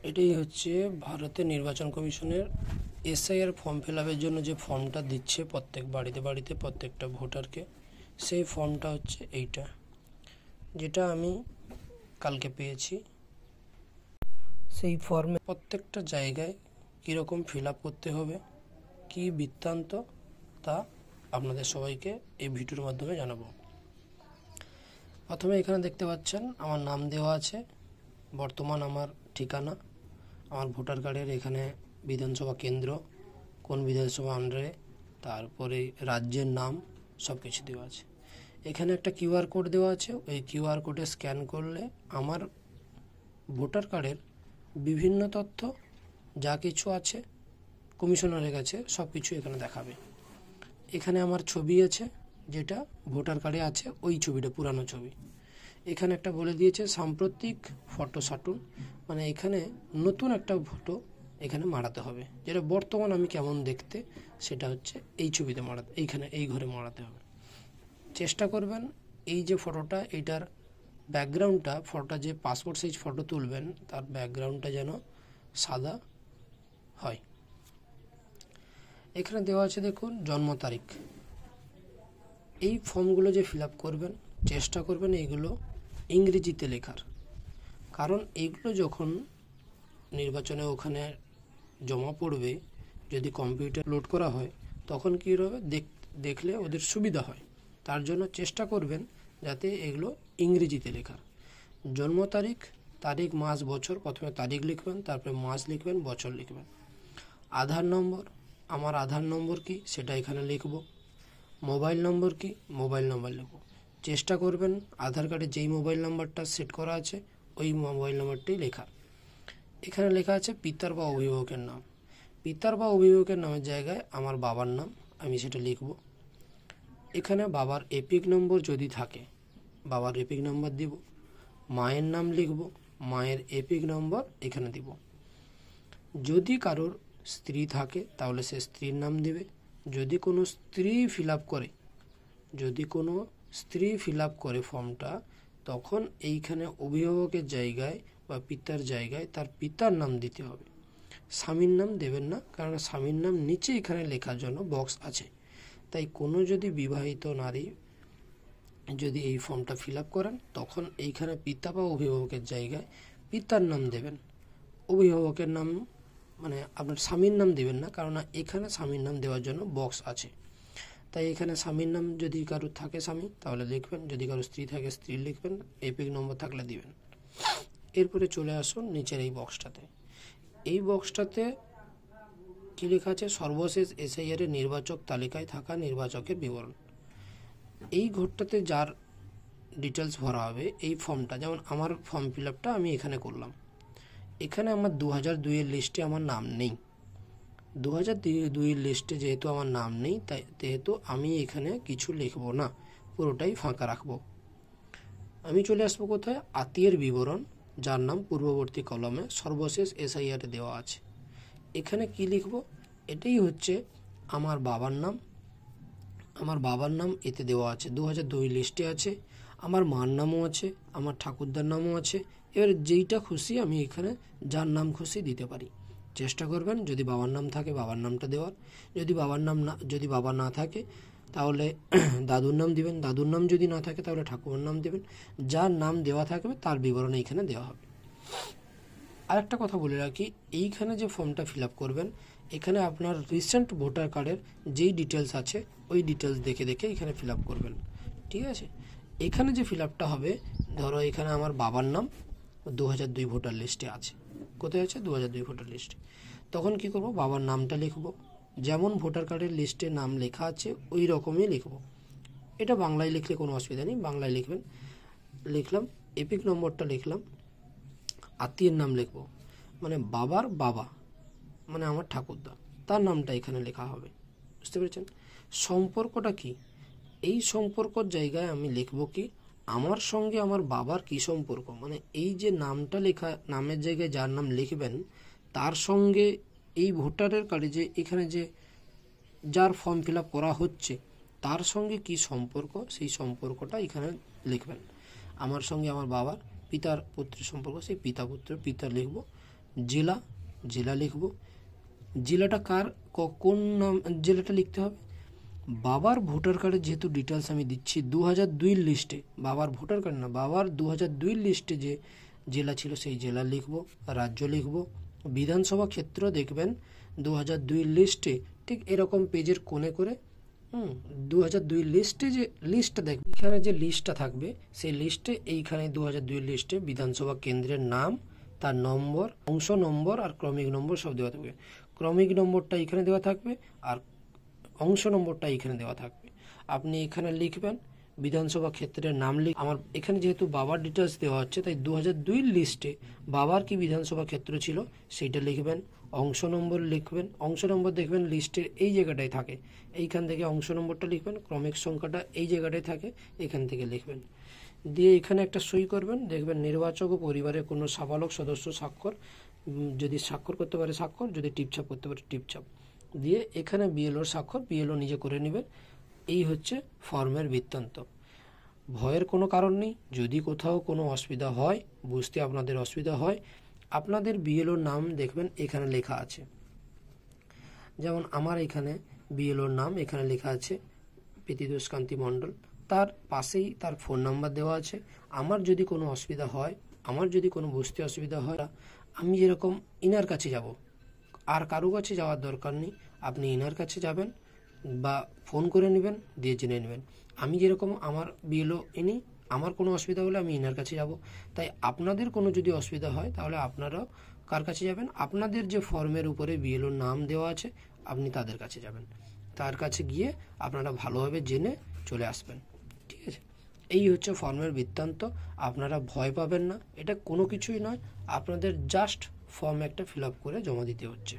এটাই হচ্ছে ভারতের নির্বাচন কমিশনের এসআইআর ফর্ম ফিল আপের জন্য যে ফর্মটা দিচ্ছে প্রত্যেক বাড়িতে বাড়িতে প্রত্যেকটা ভোটারকে। সেই ফর্মটা হচ্ছে এইটা, যেটা আমি কালকে পেয়েছি। সেই ফর্মে প্রত্যেকটা জায়গায় কীরকম ফিল আপ করতে হবে, কী বৃত্তান্ত, তা আপনাদের সবাইকে এই ভিডিওর মাধ্যমে জানাবো। প্রথমে এখানে দেখতে পাচ্ছেন আমার নাম দেওয়া আছে, বর্তমান আমার ঠিকানা, আমার ভোটার কার্ডের এখানে বিধানসভা কেন্দ্র, কোন বিধানসভা আন্ডারে, তারপরে রাজ্যের নাম, সব কিছু দেওয়া আছে। এখানে একটা কিউআর কোড দেওয়া আছে, ওই কিউআর কোডে স্ক্যান করলে আমার ভোটার কার্ডের বিভিন্ন তথ্য যা কিছু আছে কমিশনারের কাছে সব কিছু এখানে দেখাবে। এখানে আমার ছবি আছে, যেটা ভোটার কার্ডে আছে, ওই ছবিটা পুরানো ছবি। এখানে একটা বলে দিয়েছে সাম্প্রতিক ফটো সাটুন, মানে এখানে নতুন একটা ফটো এখানে মারাতে হবে, যেটা বর্তমান আমি কেমন দেখতে সেটা হচ্ছে এই ছবিতে মারাতে, এইখানে এই ঘরে মারাতে হবে। চেষ্টা করবেন এই যে ফটোটা, এইটার ব্যাকগ্রাউন্ডটা, ফটোটা যে পাসপোর্ট সাইজ ফটো তুলবেন তার ব্যাকগ্রাউন্ডটা যেন সাদা হয়। এখানে দেওয়া আছে দেখুন জন্ম তারিখ। এই ফর্মগুলো যে ফিল আপ করবেন চেষ্টা করবেন এইগুলো ইংরেজিতে লেখার, কারণ এইগুলো যখন নির্বাচনে ওখানে জমা পড়বে, যদি কম্পিউটার লোড করা হয় তখন কী হবে দেখলে ওদের সুবিধা হয়। তার জন্য চেষ্টা করবেন যাতে এগুলো ইংরেজিতে লেখার। জন্ম তারিখ, তারিখ মাস বছর, প্রথমে তারিখ লিখবেন, তারপরে মাস লিখবেন, বছর লিখবেন। আধার নম্বর, আমার আধার নম্বর কি সেটা এখানে লিখব। মোবাইল নম্বর কি, মোবাইল নম্বর লিখব। চেষ্টা করবেন আধার কার্ডে যেই মোবাইল নাম্বারটা সেট করা আছে ওই মোবাইল নাম্বারটাই লেখা। এখানে লেখা আছে পিতার বা অভিভাবকের নাম। পিতার বা অভিভাবকের নামের জায়গায় আমার বাবার নাম আমি সেটা লিখব। এখানে বাবার এপিক নম্বর যদি থাকে বাবার এপিক নম্বর দিব। মায়ের নাম লিখব, মায়ের এপিক নম্বর এখানে দিব। যদি কারোর স্ত্রী থাকে তাহলে সে স্ত্রীর নাম দেবে। যদি কোনো স্ত্রী ফিল আপ করে ফর্মটা, তখন এইখানে অভিভাবকের জায়গায় বা পিতার জায়গায় তার পিতার নাম দিতে হবে। স্বামীর নাম দেবেন না, কারণ স্বামীর নাম নিচে এখানে লেখার জন্য বক্স আছে। তাই কোনো যদি বিবাহিত নারী যদি এই ফর্মটা ফিল আপ করেন তখন এইখানে পিতা বা অভিভাবকের জায়গায় পিতার নাম দেবেন। অভিভাবকের নাম মানে আপনার স্বামীর নাম দেবেন না, কারণ এখানে স্বামীর নাম দেওয়ার জন্য বক্স আছে। তাই এখানে স্বামীর নাম যদি কারো থাকে স্বামী তাহলে লিখবেন, যদি কারো স্ত্রী থাকে স্ত্রী লিখবেন, এপিক নম্বর থাকলে দিবেন। এরপরে চলে আসুন নিচের এই বক্সটাতে। এই বক্সটাতে কী লেখা আছে, সর্বশেষ এসআইআর এর নির্বাচক তালিকায় থাকা নির্বাচকের বিবরণ। এই ঘরটাতে যার ডিটেলস ভরা হবে এই ফর্মটা, যেমন আমার ফর্ম ফিল আপটা আমি এখানে করলাম, এখানে আমার 2002-এর লিস্টে আমার নাম নেই। 2002-এর লিস্টে যেহেতু আমার নাম নেই, তাই যেহেতু আমি এখানে কিছু লিখব না, পুরোটাই ফাঁকা রাখব। আমি চলে আসবো কোথায়, আত্মীয়ের বিবরণ, যার নাম পূর্ববর্তী কলমে সর্বশেষ এসআইআরে দেওয়া আছে। এখানে কি লিখব, এটাই হচ্ছে আমার বাবার নাম। আমার বাবার নাম এতে দেওয়া আছে, 2002 লিস্টে আছে। আমার মার নামও আছে, আমার ঠাকুরদার নামও আছে। এবার যেইটা খুশি আমি এখানে যার নাম খুশি দিতে পারি। চেষ্টা করবেন যদি বাবার নাম থাকে বাবার নামটা দেওয়ার, যদি বাবা না থাকে তাহলে দাদুর নাম দিবেন, দাদুর নাম যদি না থাকে তাহলে ঠাকুমার নাম দেবেন। যার নাম দেওয়া থাকবে তার বিবরণ এইখানে দেওয়া হবে। আরেকটা কথা বলে রাখি, এইখানে যে ফর্মটা ফিল আপ করবেন এখানে আপনার রিসেন্ট ভোটার কার্ডের যেই ডিটেলস আছে ওই ডিটেলস দেখে দেখে এখানে ফিল আপ করবেন, ঠিক আছে। এখানে যে ফিল আপটা হবে, ধরো এখানে আমার বাবার নাম 2002 ভোটার লিস্টে আছে। কোথায় আছে, 2002 ভোটার লিস্টে। তখন কি করব, বাবার নামটা লিখব, যেমন ভোটার কার্ডের লিস্টে নাম লেখা আছে ওই রকমই লিখব। এটা বাংলায় লিখলে কোনো অসুবিধা নেই, বাংলায় লিখবেন। লিখলাম, এপিক নম্বরটা লিখলাম, আত্মীয়ের নাম লিখব, মানে বাবার বাবা মানে আমার ঠাকুরদা, তার নামটা এখানে লেখা হবে। বুঝতে পেরেছেন? সম্পর্কটা কি, এই সম্পর্কর জায়গায় আমি লিখব কি আমার সঙ্গে আমার বাবার কি সম্পর্ক, মানে এই যে নামটা লেখা, নামের জায়গায় যার নাম লিখবেন তার সঙ্গে এই ভোটারের কার্ডে যে এখানে যে যার ফর্ম ফিল আপ করা হচ্ছে তার সঙ্গে কি সম্পর্ক, সেই সম্পর্কটা এখানে লিখবেন। আমার সঙ্গে আমার বাবার, পিতার পুত্রের সম্পর্ক, সেই পিতা পুত্রের পিতা লিখব। জেলা, জেলা লিখব। জেলাটা কার, কোন নাম, জেলাটা লিখতে হবে। বাবার ভোটার কার্ডের যেহেতু ডিটেলস আমি দিচ্ছি 2002 লিস্টে, বাবার ভোটার কার্ড না, বাবার 2002 লিস্টে যে জেলা ছিল সেই জেলা লিখব। রাজ্য লিখব। বিধানসভা ক্ষেত্র দেখবেন 2002 লিস্টে ঠিক এরকম পেজের কোণে করে 2002 লিস্টে যে লিস্টটা দেখবে, এখানে যে লিস্টটা থাকবে সেই লিস্টে এইখানে 2002 লিস্টে বিধানসভা কেন্দ্রের নাম, তার নম্বর, অংশ নম্বর আর ক্রমিক নম্বর সব দেওয়া থাকবে। ক্রমিক নম্বরটা এখানে দেওয়া থাকবে আর অংশ নম্বরটা এখানে দেওয়া থাকবে। আপনি এখানে লিখবেন বিধানসভা ক্ষেত্রের নাম আমার এখানে যেহেতু বাবার ডিটেলস দেওয়া হচ্ছে তাই 2002 লিস্টে বাবার কি বিধানসভা ক্ষেত্র ছিল সেইটা লিখবেন। অংশ নম্বর লিখবেন, অংশ নম্বর দেখবেন লিস্টের এই জায়গাটায় থাকে, এইখান থেকে অংশ নম্বরটা লিখবেন। ক্রমিক সংখ্যাটা এই জায়গাটায় থাকে, এখান থেকে লিখবেন। দিয়ে এখানে একটা সই করবেন। দেখবেন নির্বাচক ও পরিবারের কোনো সাবালক সদস্য স্বাক্ষর, যদি স্বাক্ষর করতে পারে স্বাক্ষর, যদি টিপছাপ করতে পারে টিপছাপ দিয়ে এখানে বিএলওর স্বাক্ষর বিএলও নিজে করে নেবেন। এই হচ্ছে ফর্মের বৃত্তান্ত। ভয়ের কোনো কারণ নেই। যদি কোথাও কোনো অসুবিধা হয়, বুঝতে আপনাদের অসুবিধা হয়, আপনাদের বিএলওর নাম দেখবেন এখানে লেখা আছে। যেমন আমার এখানে বিএলওর নাম এখানে লেখা আছে প্রীতিতোষ কান্তি মণ্ডল, তার পাশেই তার ফোন নাম্বার দেওয়া আছে। আমার যদি কোনো অসুবিধা হয়, আমার যদি কোনো বুঝতে অসুবিধা হয়, আমি যেরকম ইনার কাছে যাব, আর কারো কাছে যাওয়ার দরকার নেই, আপনি ইনার কাছে যাবেন বা ফোন করে নেবেন, দিয়ে জেনে নেবেন। আমি যেরকম আমার বিএলও ইনি, আমার কোনো অসুবিধা হলে আমি ইনার কাছে যাব। তাই আপনাদের কোনো যদি অসুবিধা হয় তাহলে আপনারাও কার কাছে যাবেন, আপনাদের যে ফর্মের উপরে বিএলওর নাম দেওয়া আছে আপনি তাদের কাছে যাবেন। তার কাছে গিয়ে আপনারা ভালোভাবে জেনে চলে আসবেন। ঠিক আছে, এই হচ্ছে ফর্মের বৃত্তান্ত। আপনারা ভয় পাবেন না, এটা কোনো কিছুই নয়, আপনাদের জাস্ট ফর্ম একটা ফিল আপ করে জমা দিতে হচ্ছে।